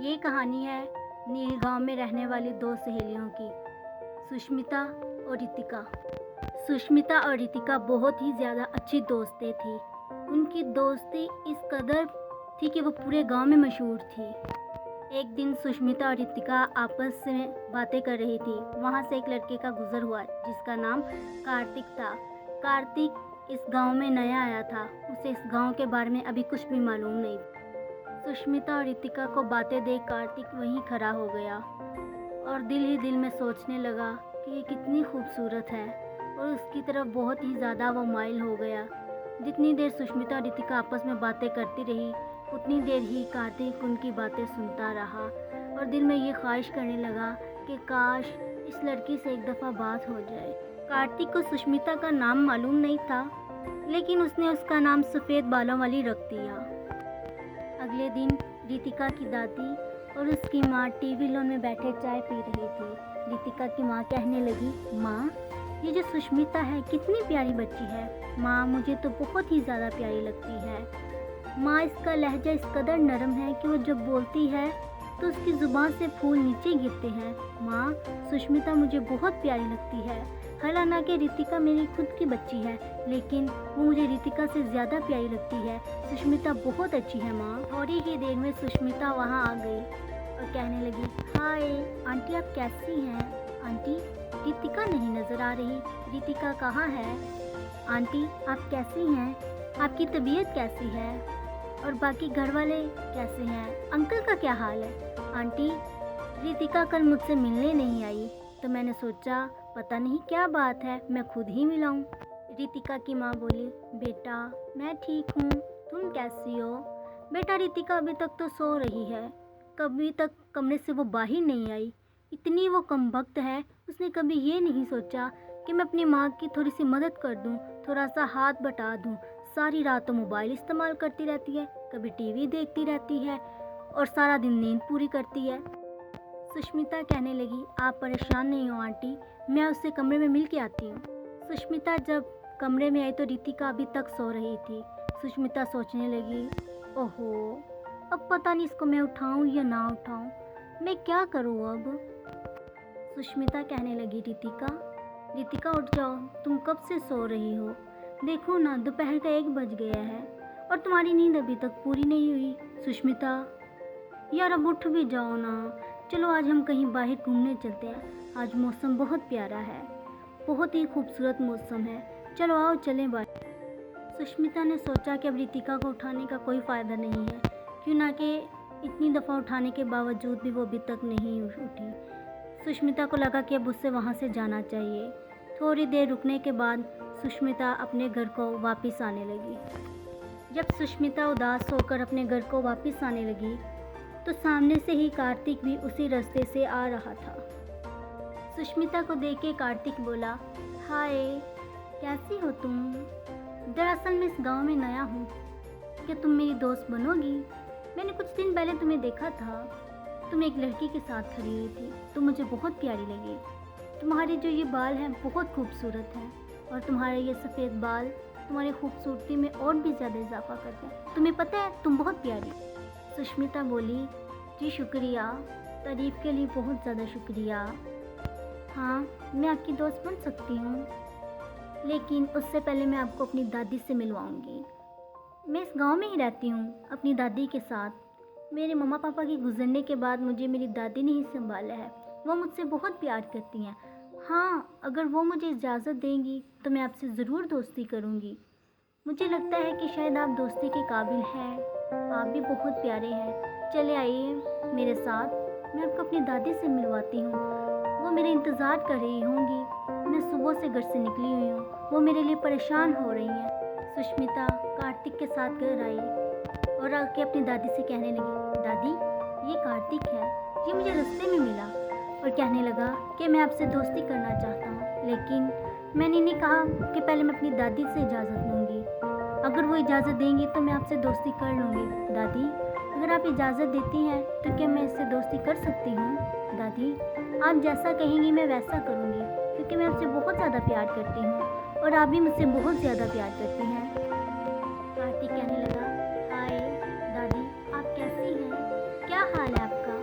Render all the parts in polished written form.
ये कहानी है नील गांव में रहने वाली दो सहेलियों की, सुष्मिता और रितिका। सुष्मिता और रितिका बहुत ही ज़्यादा अच्छी दोस्तें थी। उनकी दोस्ती इस कदर थी कि वो पूरे गांव में मशहूर थी। एक दिन सुष्मिता और रितिका आपस में बातें कर रही थी। वहाँ से एक लड़के का गुजर हुआ जिसका नाम कार्तिक था। कार्तिक इस गांव में नया आया था। उसे इस गांव के बारे में अभी कुछ भी मालूम नहीं। सुष्मिता और रितिका को बातें देख कार्तिक वहीं खड़ा हो गया और दिल ही दिल में सोचने लगा कि ये कितनी खूबसूरत है और उसकी तरफ बहुत ही ज़्यादा वो माइल हो गया। जितनी देर सुष्मिता और रितिका आपस में बातें करती रही उतनी देर ही कार्तिक उनकी बातें सुनता रहा और दिल में ये ख्वाहिश करने लगा कि काश इस लड़की से एक दफ़ा बात हो जाए। कार्तिक को सुष्मिता का नाम मालूम नहीं था, लेकिन उसने उसका नाम सफ़ेद बालों वाली रख दिया। अगले दिन रितिका की दादी और उसकी माँ टीवी लॉन में बैठे चाय पी रही थी। रितिका की माँ कहने लगी, माँ ये जो सुष्मिता है कितनी प्यारी बच्ची है। माँ मुझे तो बहुत ही ज़्यादा प्यारी लगती है। माँ इसका लहजा इस कदर नरम है कि वो जब बोलती है तो उसकी ज़ुबान से फूल नीचे गिरते हैं। माँ सुष्मिता मुझे बहुत प्यारी लगती है। हालांकि रितिका मेरी खुद की बच्ची है, लेकिन वो मुझे रितिका से ज़्यादा प्यारी लगती है। सुष्मिता बहुत अच्छी है माँ। थोड़ी ही देर में सुष्मिता वहाँ आ गई और कहने लगी, हाय आंटी आप कैसी हैं? आंटी रितिका नहीं नज़र आ रही। रितिका कहाँ है? आंटी आप कैसी हैं? आपकी तबीयत कैसी है? और बाकी घर वाले कैसे हैं? अंकल का क्या हाल है? आंटी रितिका कल मुझसे मिलने नहीं आई, तो मैंने सोचा पता नहीं क्या बात है, मैं खुद ही मिलाऊं। रितिका की माँ बोली, बेटा मैं ठीक हूँ, तुम कैसी हो? बेटा रितिका अभी तक तो सो रही है, कभी तक कमरे से वो बाहर नहीं आई। इतनी वो कमबख्त है, उसने कभी ये नहीं सोचा कि मैं अपनी माँ की थोड़ी सी मदद कर दूँ, थोड़ा सा हाथ बटा दूँ। सारी रात तो मोबाइल इस्तेमाल करती रहती है, कभी टीवी देखती रहती है और सारा दिन नींद पूरी करती है। सुष्मिता कहने लगी, आप परेशान नहीं हो आंटी, मैं उससे कमरे में मिल के आती हूँ। सुष्मिता जब कमरे में आई तो रितिका अभी तक सो रही थी। सुष्मिता सोचने लगी, ओहो अब पता नहीं इसको मैं उठाऊँ या ना उठाऊँ, मैं क्या करूँ अब। सुष्मिता कहने लगी, रितिका उठ जाओ, तुम कब से सो रही हो? देखो ना दोपहर का 1 बज गया है और तुम्हारी नींद अभी तक पूरी नहीं हुई। सुष्मिता यार अब उठ भी जाओ ना, चलो आज हम कहीं बाहर घूमने चलते हैं। आज मौसम बहुत प्यारा है, बहुत ही खूबसूरत मौसम है, चलो आओ चलें बाहर। सुष्मिता ने सोचा कि अब रितिका को उठाने का कोई फ़ायदा नहीं है, क्यों ना कि इतनी दफ़ा उठाने के बावजूद भी वो अभी तक नहीं उठी। सुष्मिता को लगा कि अब उससे वहाँ से जाना चाहिए। थोड़ी देर रुकने के बाद सुष्मिता अपने घर को वापस आने लगी। जब सुष्मिता उदास होकर अपने घर को वापस आने लगी तो सामने से ही कार्तिक भी उसी रास्ते से आ रहा था। सुष्मिता को देख के कार्तिक बोला, हाय कैसी हो तुम? दरअसल मैं इस गांव में नया हूँ, क्या तुम मेरी दोस्त बनोगी? मैंने कुछ दिन पहले तुम्हें देखा था, तुम एक लड़की के साथ खड़ी हुई थी, तो मुझे बहुत प्यारी लगी। तुम्हारे जो ये बाल हैं बहुत खूबसूरत हैं और तुम्हारे ये सफ़ेद बाल तुम्हारी खूबसूरती में और भी ज़्यादा इजाफा करते हैं। तुम्हें पता है तुम बहुत प्यारी। सुष्मिता बोली, जी शुक्रिया, तारीफ़ के लिए बहुत ज़्यादा शुक्रिया। हाँ मैं आपकी दोस्त बन सकती हूँ, लेकिन उससे पहले मैं आपको अपनी दादी से मिलवाऊँगी। मैं इस गांव में ही रहती हूँ अपनी दादी के साथ। मेरे मम्मा पापा के गुजरने के बाद मुझे मेरी दादी ने ही संभाला है। वो मुझसे बहुत प्यार करती हैं। हाँ अगर वो मुझे इजाज़त देंगी तो मैं आपसे ज़रूर दोस्ती करूँगी। मुझे लगता है कि शायद आप दोस्ती के काबिल हैं, आप भी बहुत प्यारे हैं। चले आइए मेरे साथ, मैं आपको अपनी दादी से मिलवाती हूँ। वो मेरा इंतज़ार कर रही होंगी, मैं सुबह से घर से निकली हुई हूँ, वो मेरे लिए परेशान हो रही हैं। सुष्मिता कार्तिक के साथ घर आई और आके अपनी दादी से कहने लगी, दादी ये कार्तिक है, ये मुझे रास्ते में मिला और कहने लगा कि मैं आपसे दोस्ती करना चाहता हूँ, लेकिन मैंने इन्हें कहा कि पहले मैं अपनी दादी से इजाज़त लूँगी। अगर वो इजाज़त देंगी तो मैं आपसे दोस्ती कर लूँगी। दादी अगर आप इजाज़त देती हैं तो क्या मैं इससे दोस्ती कर सकती हूँ? दादी आप जैसा कहेंगी मैं वैसा करूँगी, क्योंकि मैं आपसे बहुत ज़्यादा प्यार करती हूँ और आप भी मुझसे बहुत ज़्यादा प्यार करती हैं। कार्तिक कहने लगा, हाय दादी आप कैसी हैं, क्या हाल है आपका?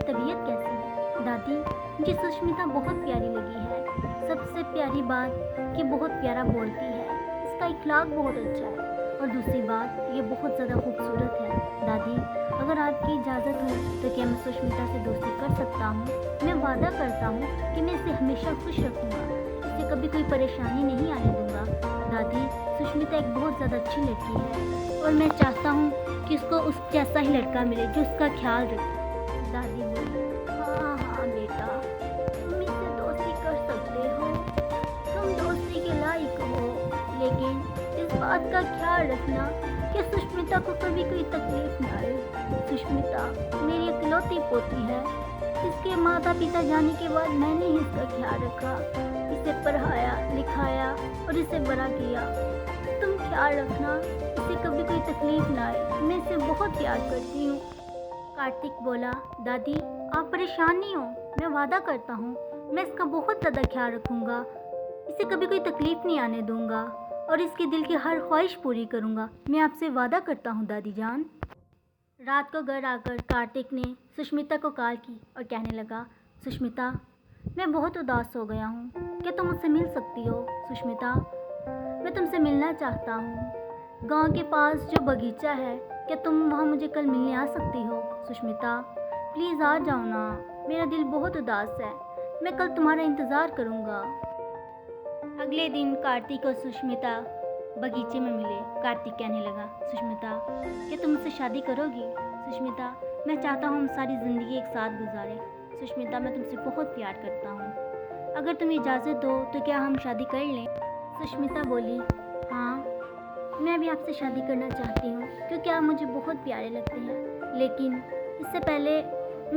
तबीयत कैसी है? दादी, मुझे सुष्मिता बहुत प्यारी लगी है। सबसे प्यारी बात कि बहुत प्यारा बोलती है, इसका इखलाक बहुत अच्छा है, और दूसरी बात ये बहुत ज़्यादा खूबसूरत है। दादी, अगर आपकी इजाज़त हो तो क्या मैं सुष्मिता से दोस्ती कर सकता हूँ? मैं वादा करता हूँ कि मैं इसे हमेशा खुश रखूँगा, इसे कभी कोई परेशानी नहीं आने दूँगा। दादी, सुष्मिता एक बहुत ज़्यादा अच्छी लड़की है और मैं चाहता हूँ कि उसको उस जैसा ही लड़का मिले जो उसका ख्याल रखे। दादी बोली, हाँ हाँ बेटा, तुम इससे दोस्ती कर सकते हो, तुम दोस्ती के लायक हो, लेकिन इस बात का ख्याल रखना कि सुष्मिता को कभी कोई तकलीफ न आए। सुष्मिता मेरी इकलौती पोती है, इसके माता पिता जाने के बाद मैंने ही इसका ख्याल रखा, इसे पढ़ाया लिखाया और इसे बड़ा किया। तुम ख्याल रखना, इसे कभी कोई तकलीफ ना आए, मैं इसे बहुत प्यार करती हूँ। कार्तिक बोला, दादी आप परेशान नहीं हो, मैं वादा करता हूँ मैं इसका बहुत ज़्यादा ख्याल रखूँगा, इसे कभी कोई तकलीफ नहीं आने दूँगा और इसके दिल की हर ख्वाहिश पूरी करूँगा। मैं आपसे वादा करता हूँ दादी जान। रात को घर आकर कार्तिक ने सुष्मिता को कॉल की और कहने लगा, सुष्मिता मैं बहुत उदास हो गया हूँ, क्या तुम मुझसे मिल सकती हो? सुष्मिता, मैं तुमसे मिलना चाहता हूँ। गांव के पास जो बगीचा है, क्या तुम वहाँ मुझे कल मिलने आ सकती हो? सुष्मिता, प्लीज़ आ जाओ ना, मेरा दिल बहुत उदास है, मैं कल तुम्हारा इंतज़ार करूँगा। अगले दिन कार्तिक और सुष्मिता बगीचे में मिले। कार्तिक कहने लगा, सुष्मिता क्या तुम मुझसे शादी करोगी? सुष्मिता, मैं चाहता हूँ हम सारी ज़िंदगी एक साथ गुजारें। सुष्मिता, मैं तुमसे बहुत प्यार करता हूँ, अगर तुम इजाज़त दो तो क्या हम शादी कर लें? सुष्मिता बोली, हाँ मैं भी आपसे शादी करना चाहती हूँ क्योंकि आप मुझे बहुत प्यारे लगते हैं, लेकिन इससे पहले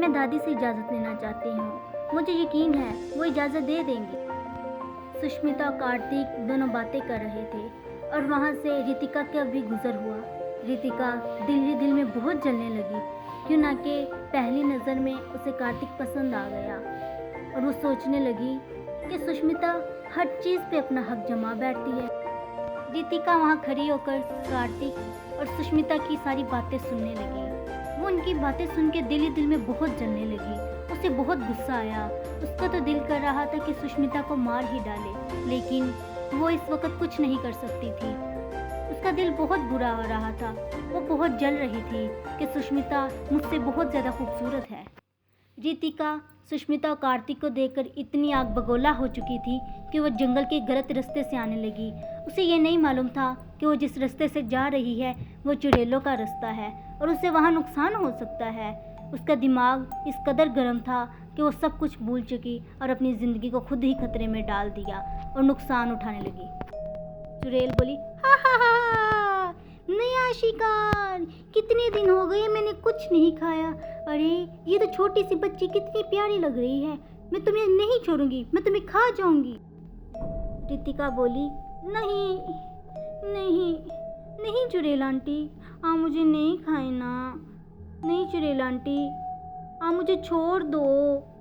मैं दादी से इजाज़त लेना चाहती हूँ, मुझे यकीन है वो इजाज़त दे देंगी। सुष्मिता और कार्तिक दोनों बातें कर रहे थे और वहाँ से रितिका का भी गुजर हुआ। रितिका दिल ही दिल में बहुत जलने लगी, क्यों ना कि पहली नज़र में उसे कार्तिक पसंद आ गया और वो सोचने लगी कि सुष्मिता हर चीज़ पे अपना हक जमा बैठती है। रितिका वहाँ खड़ी होकर कार्तिक और सुष्मिता की सारी बातें सुनने लगी। वो उनकी बातें सुन के दिल ही दिल में बहुत जलने लगी, उसे बहुत गुस्सा आया। उसका तो दिल कर रहा था कि सुष्मिता को मार ही डाले, लेकिन वो इस वक्त कुछ नहीं कर सकती थी। उसका दिल बहुत बुरा हो रहा था, वो बहुत जल रही थी कि सुष्मिता मुझसे बहुत ज़्यादा खूबसूरत है। रितिका सुष्मिता और कार्तिक को देखकर इतनी आग बगोला हो चुकी थी कि वो जंगल के गलत रास्ते से आने लगी। उसे ये नहीं मालूम था कि वो जिस रास्ते से जा रही है वो चुड़ैलों का रास्ता है और उसे वहाँ नुकसान हो सकता है। उसका दिमाग इस कदर गर्म था कि वो सब कुछ भूल चुकी और अपनी ज़िंदगी को खुद ही खतरे में डाल दिया और नुकसान उठाने लगी। चुड़ैल बोली, हा हा हा, नया शिकार, कितने दिन हो गए मैंने कुछ नहीं खाया। अरे ये तो छोटी सी बच्ची कितनी प्यारी लग रही है, मैं तुम्हें नहीं छोड़ूंगी, मैं तुम्हें खा जाऊंगी। रितिका बोली, नहीं नहीं नहीं चुड़ैल आंटी, आप मुझे नहीं खाए ना, नहीं चुड़ैल आंटी, आप मुझे छोड़ दो,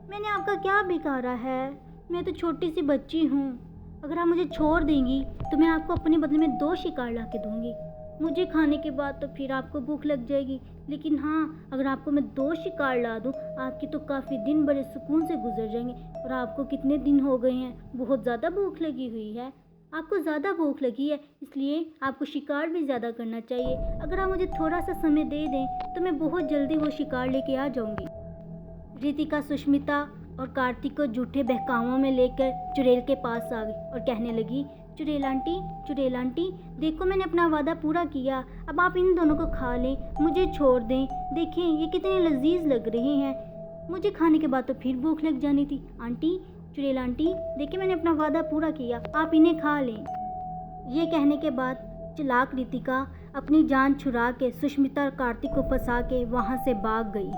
मैंने आपका क्या बिगाड़ा है, मैं तो छोटी सी बच्ची हूँ। अगर आप मुझे छोड़ देंगी तो मैं आपको अपने बदले में 2 शिकार ला के दूँगी। मुझे खाने के बाद तो फिर आपको भूख लग जाएगी, लेकिन हाँ अगर आपको मैं 2 शिकार ला दूँ आपकी तो काफ़ी दिन बड़े सुकून से गुजर जाएंगे। और आपको कितने दिन हो गए हैं, बहुत ज़्यादा भूख लगी हुई है, आपको ज़्यादा भूख लगी है, इसलिए आपको शिकार भी ज़्यादा करना चाहिए। अगर आप मुझे थोड़ा सा समय दे दें तो मैं बहुत जल्दी वो शिकार लेके आ जाऊँगी। रितिका सुष्मिता और कार्तिक को झूठे बहकावों में लेकर चुड़ैल के पास आ गई और कहने लगी, चुड़ैल आंटी, देखो मैंने अपना वादा पूरा किया, अब आप इन दोनों को खा लें, मुझे छोड़ दें, देखें ये कितने लजीज लग रहे हैं, मुझे खाने के बाद तो फिर भूख लग जानी थी। आंटी, चुड़ैल आंटी, देखिए मैंने अपना वादा पूरा किया, आप इन्हें खा लें। ये कहने के बाद चालाक रितिका अपनी जान छुड़ा के सुष्मिता और कार्तिक को फंसा के वहाँ से भाग गई।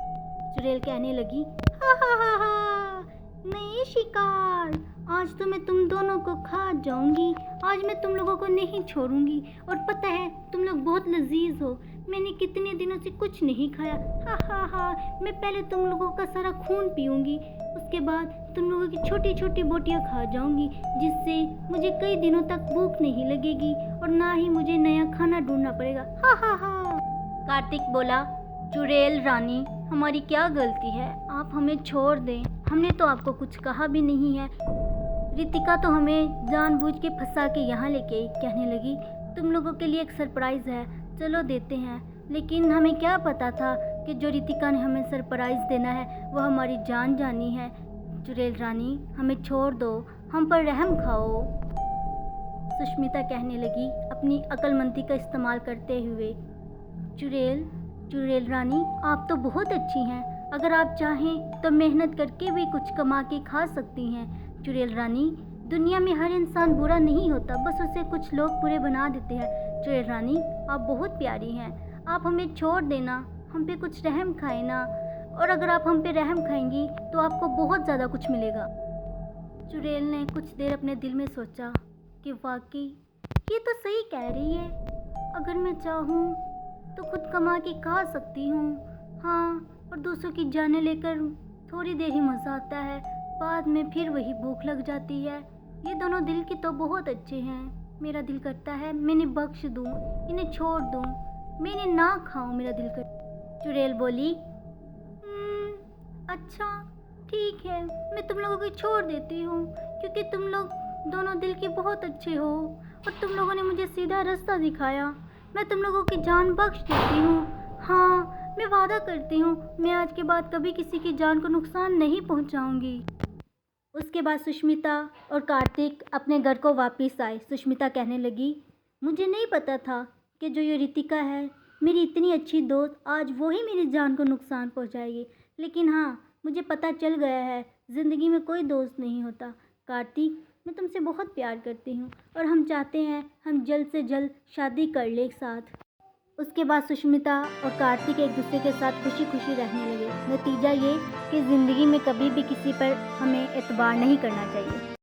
चुड़ैल कहने लगी, हा हा हा हा, नए शिकार, आज तो मैं तुम दोनों को खा जाऊंगी, आज मैं तुम लोगों को नहीं छोड़ूंगी। और पता है तुम लोग बहुत लजीज हो, मैंने कितने दिनों से कुछ नहीं खाया, हा हा हा, मैं पहले तुम लोगों का सारा खून पीऊंगी, उसके बाद तुम लोगों की छोटी छोटी बोटियां खा जाऊंगी, जिससे मुझे कई दिनों तक भूख नहीं लगेगी और ना ही मुझे नया खाना ढूंढना पड़ेगा, हा हा हा। कार्तिक बोला, चुड़ैल रानी हमारी क्या गलती है, आप हमें छोड़ दें, हमने तो आपको कुछ कहा भी नहीं है। रितिका तो हमें जानबूझ के फंसा के यहाँ लेके आई, कहने लगी तुम लोगों के लिए एक सरप्राइज़ है, चलो देते हैं। लेकिन हमें क्या पता था कि जो रितिका ने हमें सरप्राइज़ देना है वो हमारी जान जानी है। चुड़ैल रानी, हमें छोड़ दो, हम पर रहम खाओ। सुष्मिता कहने लगी अपनी अक्लमंदी का इस्तेमाल करते हुए। चुड़ैल रानी, आप तो बहुत अच्छी हैं, अगर आप चाहें तो मेहनत करके भी कुछ कमा के खा सकती हैं। चुड़ैल रानी, दुनिया में हर इंसान बुरा नहीं होता, बस उसे कुछ लोग बुरे बना देते हैं। चुड़ैल रानी, आप बहुत प्यारी हैं, आप हमें छोड़ देना, हम पे कुछ रहम खाए ना, और अगर आप हम पे रहम खाएंगी तो आपको बहुत ज़्यादा कुछ मिलेगा। चुड़ैल ने कुछ देर अपने दिल में सोचा कि वाकई ये तो सही कह रही है, अगर मैं चाहूँ तो खुद कमा के खा सकती हूँ। हाँ, और दूसरों की जानें लेकर थोड़ी देर ही मज़ा आता है, बाद में फिर वही भूख लग जाती है। ये दोनों दिल की तो बहुत अच्छे हैं, मेरा दिल करता है मैं इन्हें बख्श दूँ, इन्हें छोड़ दूँ, मैं इन्हें ना खाऊँ, मेरा दिल कर। चुड़ैल बोली, अच्छा ठीक है, मैं तुम लोगों को छोड़ देती हूँ, क्योंकि तुम लोग दोनों दिल के बहुत अच्छे हो और तुम लोगों ने मुझे सीधा रास्ता दिखाया। मैं तुम लोगों की जान बख्श देती हूँ। हाँ, मैं वादा करती हूँ मैं आज के बाद कभी किसी की जान को नुकसान नहीं पहुँचाऊँगी। उसके बाद सुष्मिता और कार्तिक अपने घर को वापस आए। सुष्मिता कहने लगी, मुझे नहीं पता था कि जो ये रितिका है मेरी इतनी अच्छी दोस्त, आज वो ही मेरी जान को नुकसान पहुँचाएगी। लेकिन हाँ, मुझे पता चल गया है ज़िंदगी में कोई दोस्त नहीं होता। कार्तिक, मैं तुमसे बहुत प्यार करती हूँ और हम चाहते हैं हम जल्द से जल्द शादी कर ले एक साथ। उसके बाद सुष्मिता और कार्तिक एक दूसरे के साथ खुशी खुशी रहने लगे। नतीजा ये कि ज़िंदगी में कभी भी किसी पर हमें एतबार नहीं करना चाहिए।